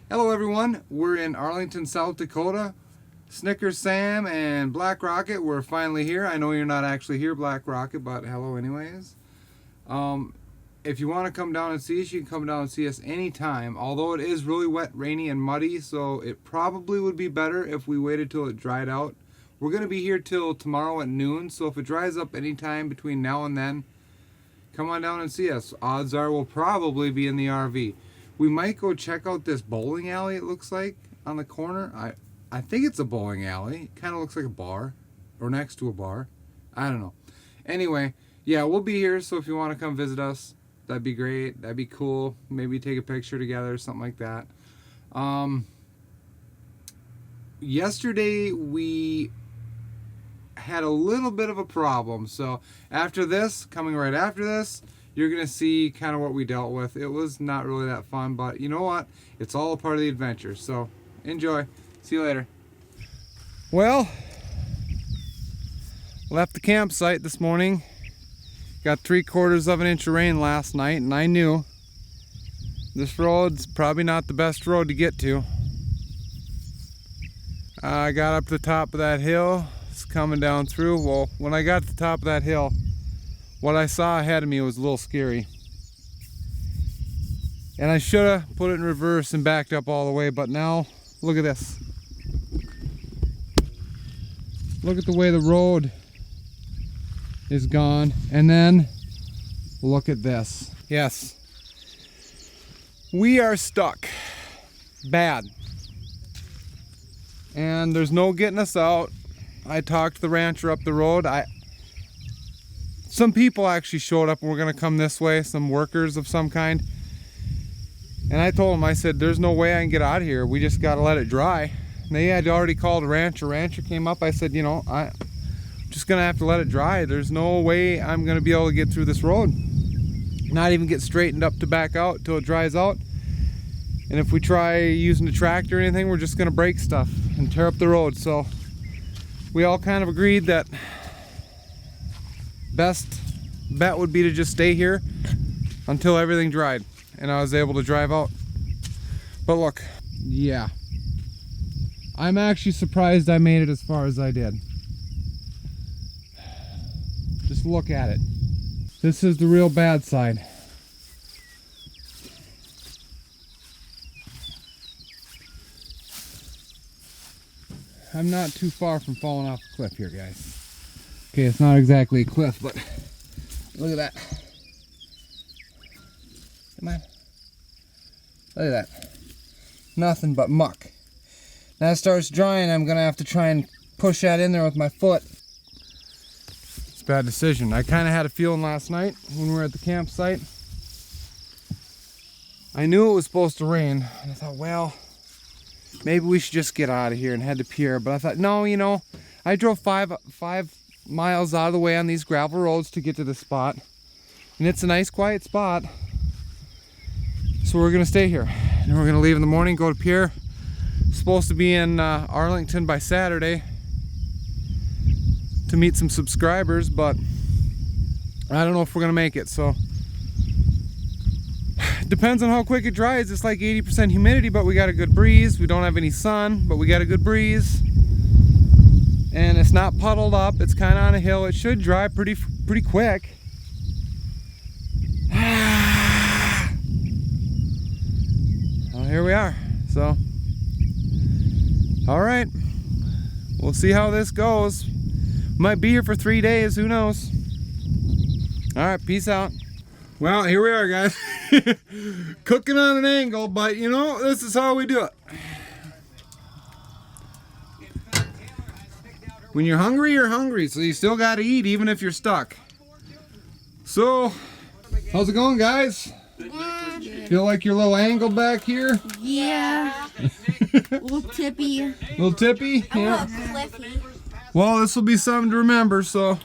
Hello everyone, we're in Arlington, South Dakota. Snickers Sam and Black Rocket, we're finally here. I know you're not actually here, Black Rocket, but hello anyways. If you want to come down and see us, you can come down and see us anytime. Although it is really wet, rainy, and muddy, so it probably would be better if we waited till it dried out. We're going to be here till tomorrow at noon, so if it dries up anytime between now and then, come on down and see us. Odds are we'll probably be in the RV. We might go check out this bowling alley, it looks like, on the corner. I think it's a bowling alley. It kind of looks like a bar, or next to a bar. I don't know. Anyway, yeah, we'll be here, so if you want to come visit us, that'd be great. That'd be cool. Maybe take a picture together or something like that. Yesterday, we had a little bit of a problem, so after this, coming right after this, you're going to see kind of what we dealt with. It was not really that fun, but you know what? It's all a part of the adventure, so enjoy. See you later. Well, left the campsite this morning. Got 3/4 of an inch of rain last night, and I knew this road's probably not the best road to get to. I got up to the top of that hill. It's coming down through. Well, when I got to the top of that hill, what I saw ahead of me was a little scary. And I should have put it in reverse and backed up all the way, but now, look at this. Look at the way the road is gone. And then, look at this. Yes. We are stuck. Bad. And there's no getting us out. I talked to the rancher up the road. Some people actually showed up and were going to come this way, some workers of some kind. And I told them, I said, there's no way I can get out of here. We just got to let it dry. And they had already called a rancher. Rancher came up. I said, you know, I'm just going to have to let it dry. There's no way I'm going to be able to get through this road. Not even get straightened up to back out till it dries out. And if we try using the tractor or anything, we're just going to break stuff and tear up the road. So we all kind of agreed that best bet would be to just stay here until everything dried and I was able to drive out. But look, yeah, I'm actually surprised I made it as far as I did. Just look at it. This is the real bad side. I'm not too far from falling off a cliff here, guys. Okay, it's not exactly a cliff, but look at that. Come on. Look at that. Nothing but muck. Now it starts drying, I'm going to have to try and push that in there with my foot. It's a bad decision. I kind of had a feeling last night when we were at the campsite. I knew it was supposed to rain, and I thought, well, maybe we should just get out of here and head to Pierre. But I thought, no, you know, I drove five miles out of the way on these gravel roads to get to this spot. And it's a nice quiet spot. So we're going to stay here. And we're going to leave in the morning, go to Pierre. Supposed to be in Arlington by Saturday to meet some subscribers, but I don't know if we're going to make it. So depends on how quick it dries. It's like 80% humidity, but we got a good breeze. We don't have any sun, but we got a good breeze. And it's not puddled up. It's kind of on a hill. It should dry pretty quick. Well, here we are. So, all right. We'll see how this goes. Might be here for 3 days. Who knows? All right. Peace out. Well, here we are, guys. Cooking on an angle, but you know, this is how we do it. When you're hungry, so you still gotta eat even if you're stuck. So, how's it going, guys? Feel like you're a little angled back here? Yeah. A little tippy. A little tippy? Yeah. A little cliffy. Well, this will be something to remember, so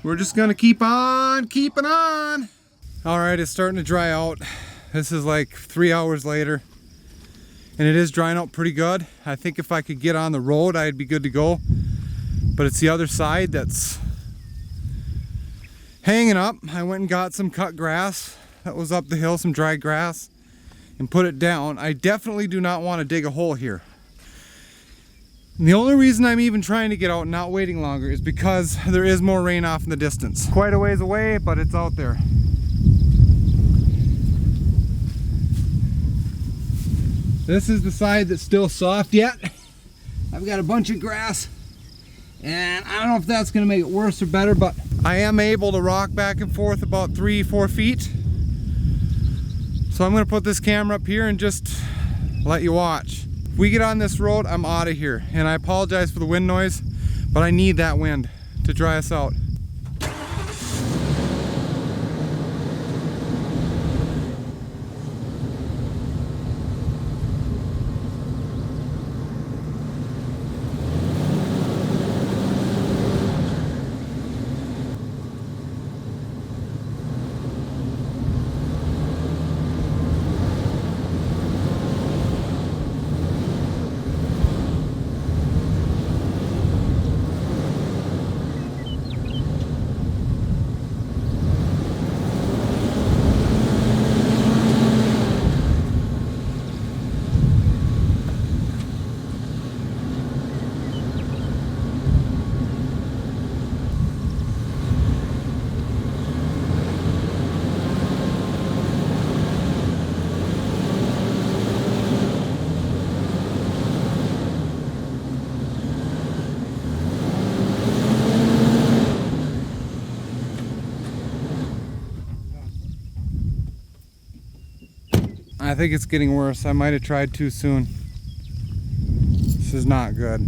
we're just gonna keep on keeping on. All right, it's starting to dry out. This is like 3 hours later, and it is drying out pretty good. I think if I could get on the road, I'd be good to go. But it's the other side that's hanging up. I went and got some cut grass that was up the hill, some dry grass, and put it down. I definitely do not want to dig a hole here. And the only reason I'm even trying to get out and not waiting longer is because there is more rain off in the distance. Quite a ways away, but it's out there. This is the side that's still soft yet. I've got a bunch of grass, and I don't know if that's gonna make it worse or better, but I am able to rock back and forth about 3-4 feet. So I'm gonna put this camera up here and just let you watch. If we get on this road, I'm out of here. And I apologize for the wind noise, but I need that wind to dry us out. I think it's getting worse. I might have tried too soon. This is not good.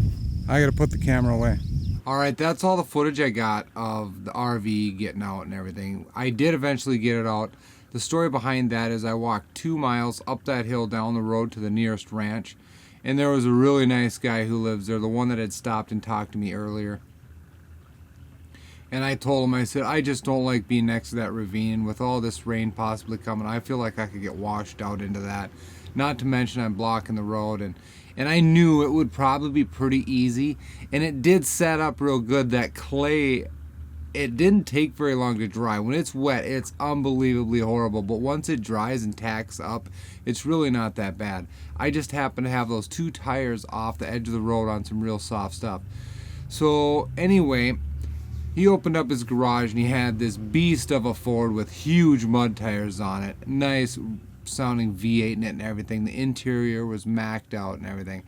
I gotta put the camera away. Alright, that's all the footage I got of the RV getting out and everything. I did eventually get it out. The story behind that is I walked 2 miles up that hill down the road to the nearest ranch, and there was a really nice guy who lives there, the one that had stopped and talked to me earlier. And I told him, I said, I just don't like being next to that ravine. With all this rain possibly coming, I feel like I could get washed out into that. Not to mention I'm blocking the road. And I knew it would probably be pretty easy. And it did set up real good. That clay, it didn't take very long to dry. When it's wet, it's unbelievably horrible. But once it dries and tacks up, it's really not that bad. I just happen to have those 2 tires off the edge of the road on some real soft stuff. So anyway, he opened up his garage and he had this beast of a Ford with huge mud tires on it. Nice sounding V8 in it and everything. The interior was macked out and everything.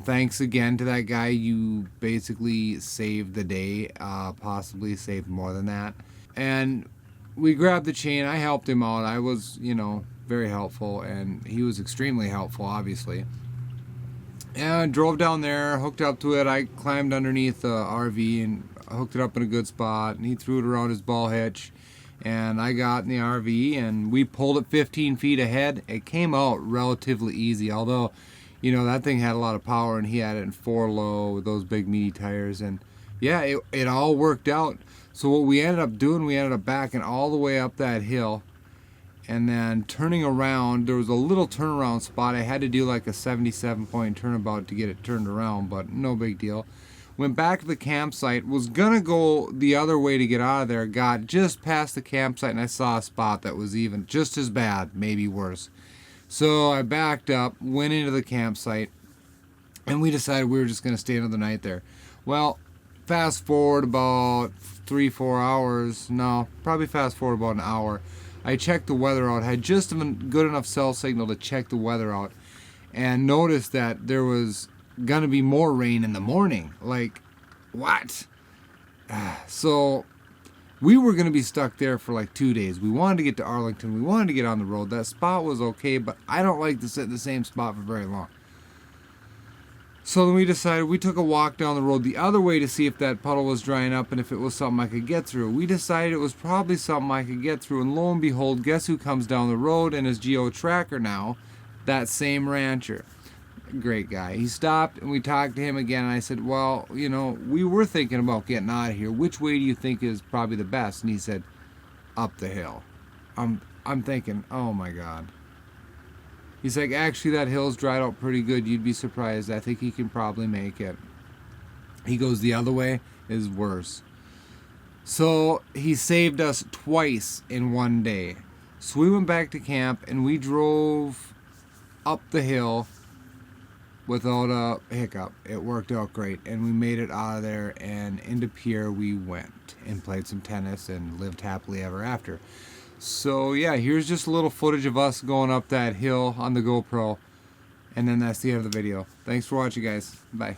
Thanks again to that guy. You basically saved the day, possibly saved more than that. And we grabbed the chain. I helped him out. I was, very helpful, and he was extremely helpful, obviously. And I drove down there, hooked up to it. I climbed underneath the RV and hooked it up in a good spot, and he threw it around his ball hitch, and I got in the RV and we pulled it 15 feet ahead. It came out relatively easy, although that thing had a lot of power, and he had it in 4 low with those big meaty tires, and yeah, it all worked out. So what we ended up doing, we ended up backing all the way up that hill and then turning around. There was a little turnaround spot. I had to do like a 77-point turnabout to get it turned around, but no big deal. Went back to the campsite, was gonna go the other way to get out of there, got just past the campsite and I saw a spot that was even just as bad, maybe worse. So I backed up, went into the campsite, and we decided we were just gonna stay another night there. Well, fast forward about 3-4 hours, no, probably fast forward about an hour. I checked the weather out, had just a good enough cell signal to check the weather out, and noticed that there was gonna be more rain in the morning. Like, what? So we were gonna be stuck there for like 2 days. We wanted to get to Arlington. We wanted to get on the road. That spot was okay, but I don't like to sit in the same spot for very long. So then we decided, we took a walk down the road the other way to see if that puddle was drying up and if it was something I could get through. We decided it was probably something I could get through, and lo and behold, guess who comes down the road in his Geo Tracker now? That same rancher. Great guy. He stopped and we talked to him again, and I said, well, we were thinking about getting out of here. Which way do you think is probably the best? And he said, up the hill. I'm thinking, oh my God. He's like, actually that hill's dried out pretty good. You'd be surprised. I think he can probably make it. He goes, the other way is worse. So he saved us twice in one day. So we went back to camp and we drove up the hill without a hiccup. It worked out great, and we made it out of there, and into Pierre we went and played some tennis and lived happily ever after. So yeah, here's just a little footage of us going up that hill on the GoPro, and then that's the end of the video. Thanks for watching, guys. Bye.